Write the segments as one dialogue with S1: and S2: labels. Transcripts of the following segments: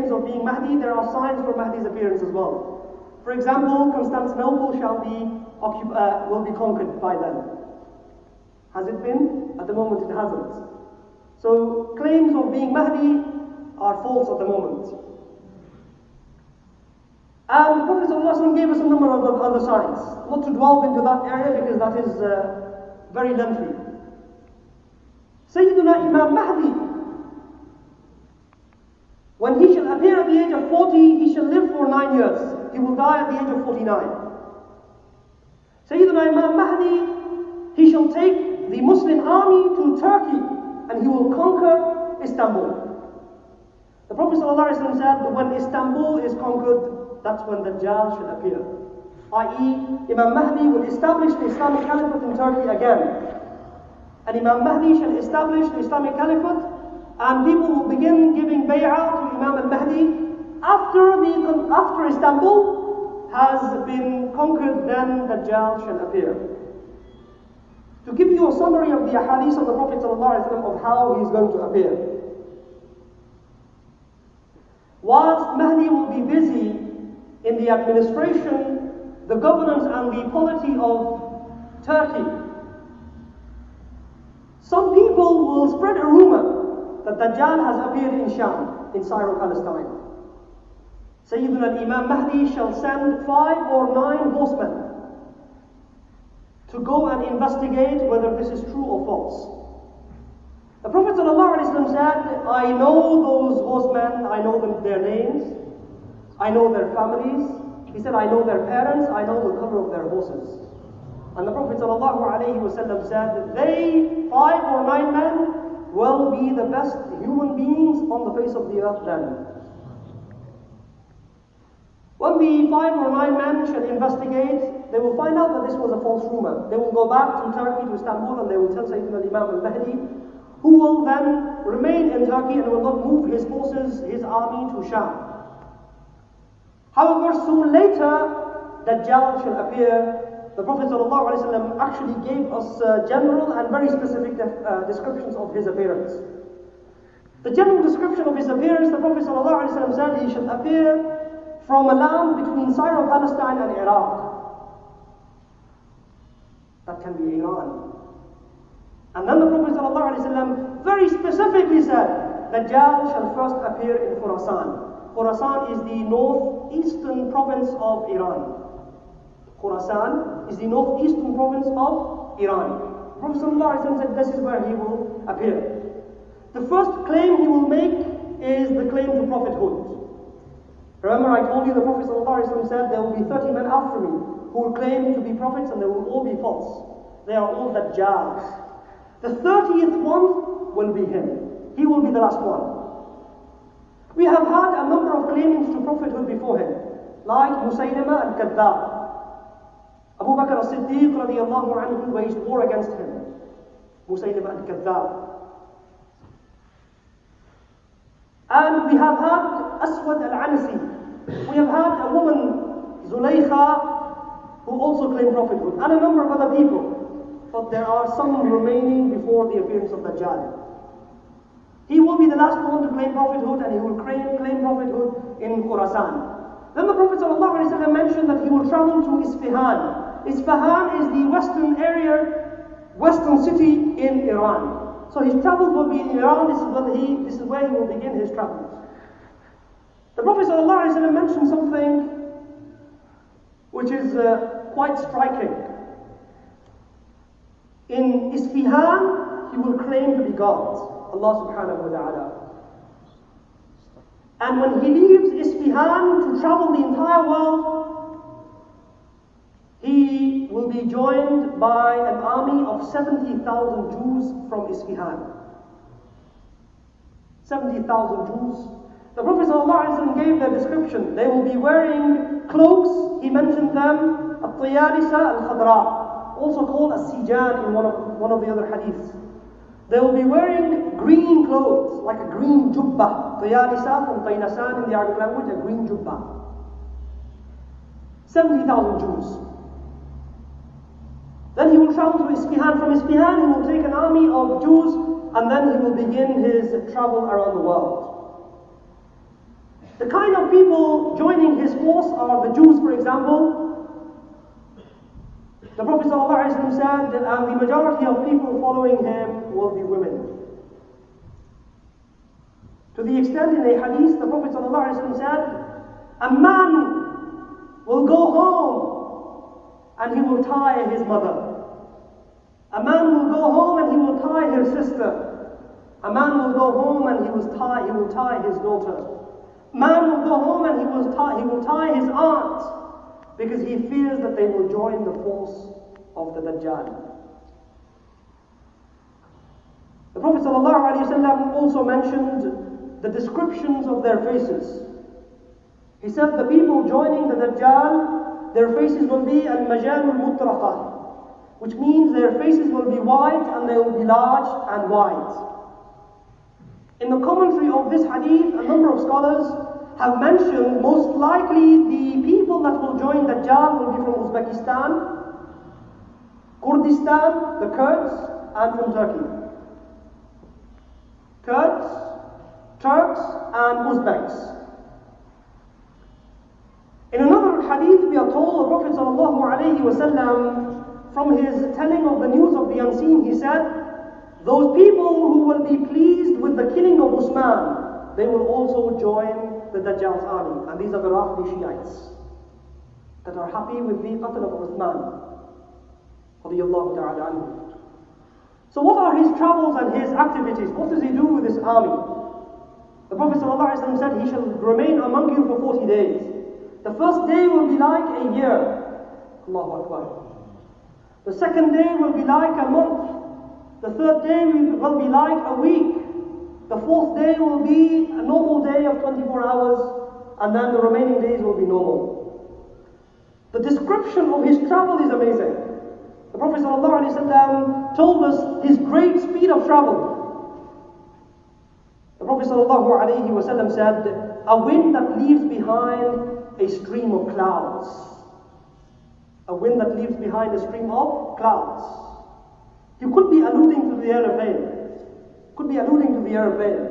S1: claims of being Mahdi, there are signs for Mahdi's appearance as well. For example, Constantinople will be conquered by then. Has it been? At the moment it hasn't. So claims of being Mahdi are false at the moment. And the Prophet ﷺ gave us a number of other signs. Not to delve into that area because that is very lengthy. Sayyiduna Imam Mahdi, when he shall appear at the age of 40, he shall live for 9 years. He will die at the age of 49. Sayyiduna Imam Mahdi, he shall take the Muslim army to Turkey and he will conquer Istanbul. The Prophet ﷺ said that when Istanbul is conquered, that's when Dajjal shall appear. I.e., Imam Mahdi will establish the Islamic Caliphate in Turkey again. And Imam Mahdi shall establish the Islamic Caliphate, and people will begin giving bay'ah to Imam al-Mahdi. After Istanbul has been conquered, then Dajjal shall appear. To give you a summary of the ahadith of the Prophet ﷺ of how he is going to appear. Whilst Mahdi will be busy in the administration, the governance and the polity of Turkey, some people will spread a rumor that Dajjal has appeared in Sham, in Syro-Palestine. Sayyidina Imam Mahdi shall send 5 or 9 horsemen to go and investigate whether this is true or false. The Prophet ﷺ said, I know those horsemen, I know their names, I know their families. He said, I know their parents, I know the color of their horses. And the Prophet ﷺ said, they, 5 or 9 men, will be the best human beings on the face of the earth then. When the 5 or 9 men shall investigate, they will find out that this was a false rumor. They will go back to Turkey, to Istanbul, and they will tell Sayyidina Imam al-Mahdi, who will then remain in Turkey and will not move his forces, his army to Sham. However, soon later, Dajjal shall appear. The Prophet ﷺ actually gave us general and very specific descriptions of his appearance. The general description of his appearance, the Prophet ﷺ said he shall appear from a land between Syro-Palestine and Iraq. That can be Iran. And then the Prophet ﷺ very specifically said, Dajjal shall first appear in Khurasan. Khurasan is the northeastern province of Iran. Khurasan is the northeastern province of Iran. The Prophet ﷺ said this is where he will appear. The first claim he will make is the claim to prophethood. Remember, I told you the Prophet ﷺ said there will be 30 men after me who will claim to be prophets and they will all be false. They are all Dajjals. The 30th one will be him. He will be the last one. We have had a number of claimants to prophethood before him, like Musaylima al-Kadhdhab. Abu Bakr as-Siddiq radiyallahu anhu waged war against him. Musaylima al-Kadhdhab. And we have had Aswad al-Ansi. We have had a woman, Zulaykha, who also claimed prophethood, and a number of other people. But there are some remaining before the appearance of Dajjal. He will be the last one to claim prophethood, and he will claim prophethood in Khurasan. Then the Prophet ﷺ mentioned that he will travel to Isfahan. Isfahan is the western area, western city in Iran. So his travels will be in Iran. This is where he will begin his travels. The Prophet ﷺ mentioned something which is quite striking. In Isfahan, he will claim to be God, Allah subhanahu wa ta'ala. And when he leaves Isfahan to travel the entire world, he will be joined by an army of 70,000 Jews from Isfahan. 70,000 Jews. The Prophet ﷺ gave their description. They will be wearing cloaks. He mentioned them, al-Tiyalisa al-Khadra, also called as-Sijan in one of the other hadiths. They will be wearing green clothes, like a green jubbah. Tiyalisa from Taynasan in the Arabic language, a green jubbah. 70,000 Jews. Then he will travel to Isfahan. From Isfahan, he will take an army of Jews, and then he will begin his travel around the world. The kind of people joining his force are the Jews, for example. The Prophet ﷺ said, and the majority of people following him will be women. To the extent in a hadith, the Prophet ﷺ said, a man will go home and he will tie his mother. A man will go home and he will tie his sister. A man will go home and he will tie his daughter. Man will go home and he will tie his aunt, because he fears that they will join the force of the Dajjal. The Prophet ﷺ also mentioned the descriptions of their faces. He said the people joining the Dajjal, their faces will be al-majal al-mutraqa, which means their faces will be white and they will be large and white. In the commentary of this hadith, a number of scholars have mentioned most likely the people that will join Dajjal will be from Uzbekistan, Kurdistan, the Kurds, and from Turkey. Kurds, Turks, and Uzbeks. In another hadith, we are told the Prophet ﷺ, from his telling of the news of the unseen, he said, those people who will be pleased with the killing of Usman, they will also join the Dajjal's army. And these are the Rafidi Shiites that are happy with the qatl of Uthman. So what are his travels and his activities? What does he do with this army? The Prophet ﷺ said he shall remain among you for 40 days. The first day will be like a year. Allahu Akbar. The second day will be like a month. The third day will be like a week. The fourth day will be a normal day of 24 hours, and then the remaining days will be normal. The description of his travel is amazing. The Prophet ﷺ told us his great speed of travel. The Prophet ﷺ said, a wind that leaves behind a stream of clouds. A wind that leaves behind a stream of clouds. He could be alluding to the aeroplane. Could be alluding to the aeroplane.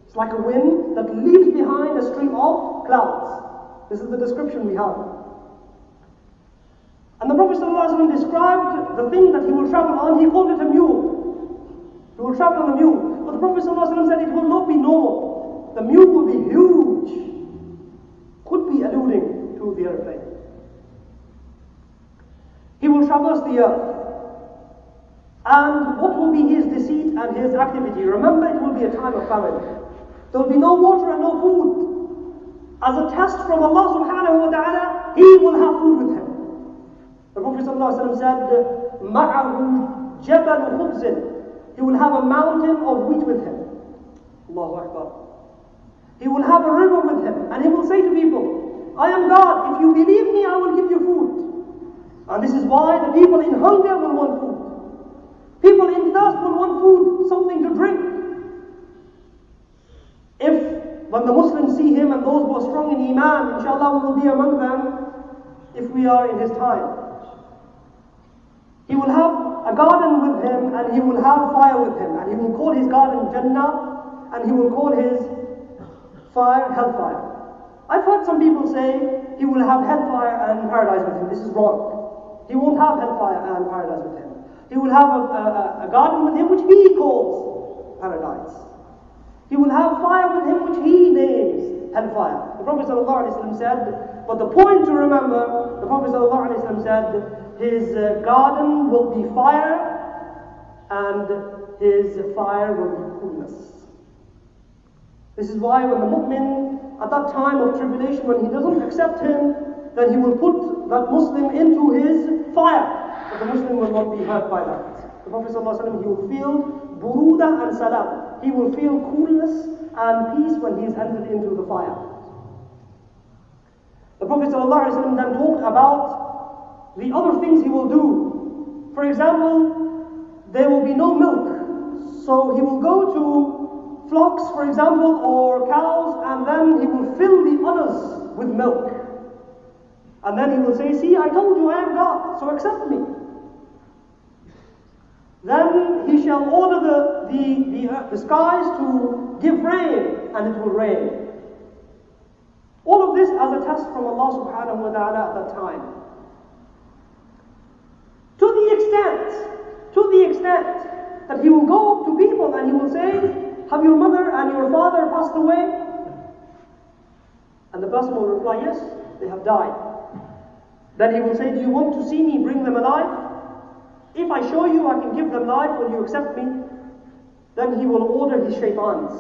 S1: It's like a wind that leaves behind a stream of clouds. This is the description we have. And the Prophet ﷺ described the thing that he will travel on. He called it a mule. He will travel on a mule. But the Prophet ﷺ said it will not be normal. The mule will be huge. Could be alluding to the aeroplane. He will traverse the earth. And what will be his deceit and his activity? Remember, it will be a time of famine. There will be no water and no food. As a test from Allah subhanahu wa ta'ala, he will have food with him. The Prophet ﷺ said, مَعَهُ جَبَلُ خُبْزٍ. He will have a mountain of wheat with him. Allahu Akbar. He will have a river with him, and he will say to people, I am God. If you believe me, I will give you food. And this is why the people in hunger will want food. People in thirst will want food, something to drink. When the Muslims see him and those who are strong in Iman, inshallah we will be among them if we are in his time. He will have a garden with him and he will have fire with him, and he will call his garden Jannah and he will call his fire hellfire. I've heard some people say he will have hellfire and paradise with him. This is wrong. He won't have hellfire and paradise with him. He will have a garden with him which he calls paradise. He will have fire with him which he names hellfire. The Prophet ﷺ said, but the point to remember, the Prophet ﷺ said, his garden will be fire and his fire will be coolness. This is why when the mu'min, at that time of tribulation, when he doesn't accept him, then he will put that Muslim into his fire. But the Muslim will not be hurt by that. The Prophet ﷺ, he will feel buruda and salam. He will feel coolness and peace when he is entered into the fire. The Prophet ﷺ then talked about the other things he will do. For example, there will be no milk. So he will go to flocks, for example, or cows, and then he will fill the udders with milk. And then he will say, see, I told you I am God, so accept me. Then he shall order the skies to give rain, and it will rain. from Allah subhanahu wa ta'ala at that time. To the extent that he will go up to people and he will say, have your mother and your father passed away? And the person will reply, yes, they have died. Then he will say, do you want to see me bring them alive? If I show you I can give them life, will you accept me? Then he will order his shaitans.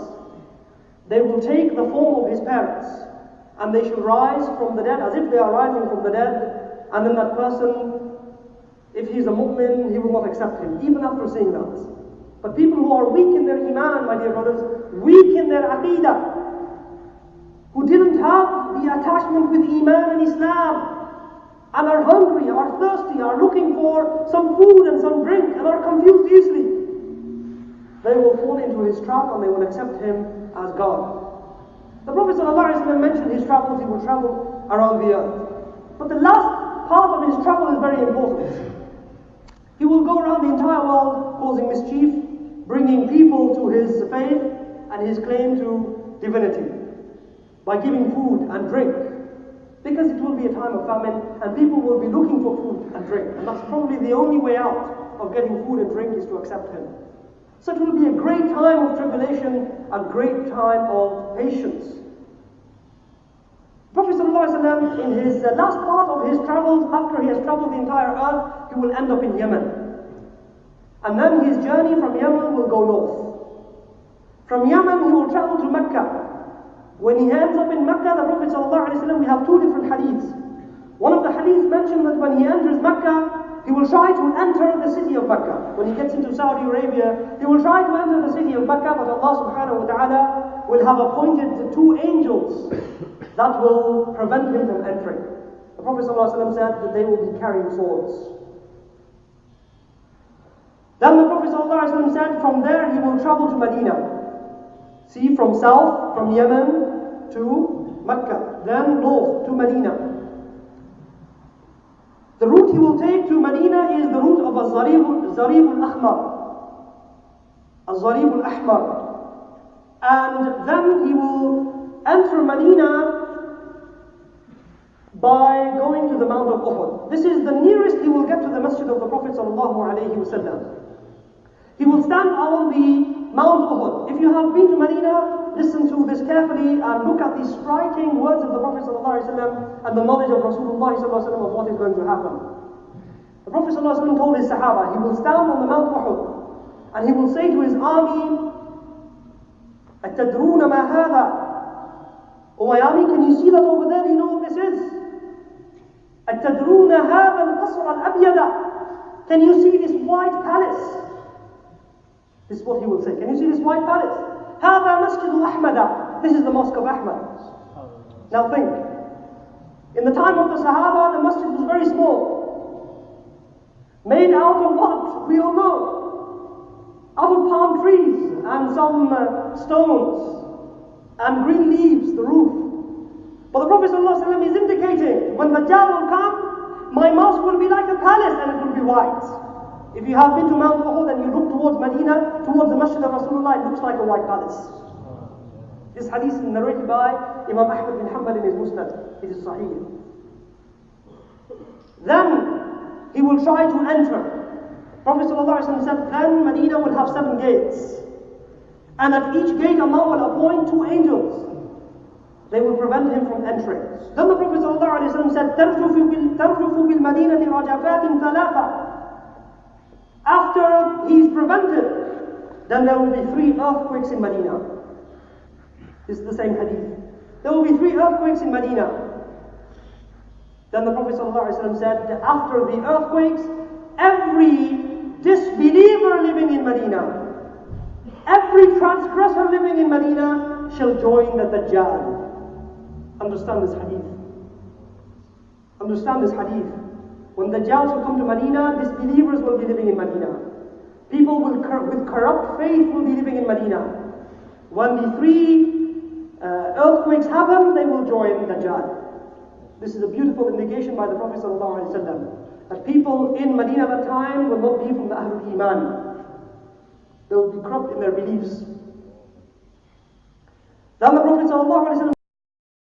S1: They will take the form of his parents, and they shall rise from the dead as if they are rising from the dead, and then that person, if he's a mu'min, he will not accept him, even after seeing that. But people who are weak in their iman, my dear brothers, weak in their aqidah, who didn't have the attachment with iman and Islam, and are hungry, are thirsty, are looking for some food and some drink, and are confused easily, they will fall into his trap and they will accept him as God. The Prophet ﷺ mentioned his travels, he will travel around the earth. But the last part of his travel is very important. He will go around the entire world causing mischief, bringing people to his faith and his claim to divinity by giving food and drink. Because it will be a time of famine and people will be looking for food and drink. And that's probably the only way out of getting food and drink is to accept him. So it will be a great time of tribulation, a great time of patience. Prophet ﷺ, in his last part of his travels, after he has traveled the entire earth, he will end up in Yemen. And then his journey from Yemen will go north. From Yemen he will travel to Mecca. When he ends up in Mecca, the Prophet ﷺ, we have two different hadiths. One of the hadiths mentioned that when he enters Mecca, he will try to enter the city of Mecca. When he gets into Saudi Arabia, he will try to enter the city of Mecca, but Allah subhanahu wa ta'ala will have appointed two angels that will prevent him from entering. The Prophet ﷺ said that they will be carrying swords. Then the Prophet ﷺ said from there he will travel to Medina. See, from south, from Yemen to Mecca, then north to Medina. The route he will take to Medina is the route of Zarib al-Ahmar. Zarib al-Ahmar. And then he will enter Medina by going to the Mount of Uhud. This is the nearest he will get to the Masjid of the Prophet ﷺ. He will stand on the Mount Uhud. If you have been to Medina, listen to this carefully and look at the striking words of the Prophet ﷺ and the knowledge of Rasulullah ﷺ of what is going to happen. The Prophet ﷺ told his Sahaba, he will stand on the Mount Uhud and he will say to his army, أَتَدْرُونَ مَا هَذَا? Oh my army, can you see that over there? Do you know what this is? أَتَدْرُونَ هَذَا الْقَصْرَ الْأَبْيَدَ? Can you see this white palace? This is what he will say. Can you see this white palace? هَذَا مَسْجِدُ أَحْمَدَ. This is the mosque of Ahmad. Now think. In the time of the Sahaba, the masjid was very small. Made out of what? We all know. Out of palm trees and some stones and green leaves, the roof. But the Prophet ﷺ is indicating, when the Dajjal will come, my mosque will be like a palace and it will be white. If you have been to Mount Uhud and you look towards Medina, towards the Masjid of Rasulullah, it looks like a white palace. This hadith is narrated by Imam Ahmad bin Hanbal in his Musnad. It is Sahih. Then he will try to enter. Prophet ﷺ said, then Medina will have 7 gates. And at each gate Allah will appoint 2 angels. They will prevent him from entering. Then the Prophet ﷺ said, تَرْجُفُ بِالْمَدِينَةِ رَجَفَاتٍ ثَلَاثَةٍ. After he is prevented, then there will be 3 earthquakes in Medina. This is the same hadith. There will be 3 earthquakes in Medina. Then the Prophet ﷺ said that after the earthquakes, every disbeliever living in Medina, every transgressor living in Medina shall join the Dajjal. Understand this hadith. Understand this hadith. When the Dajjal shall come to Medina, disbelievers will be living in Medina. People with corrupt faith will be living in Medina. When the 3 earthquakes happen, they will join the Dajjal. This is a beautiful indication by the Prophet ﷺ that people in Medina at that time will not be from the Ahlul Iman. They will be corrupt in their beliefs. Then the Prophet ﷺ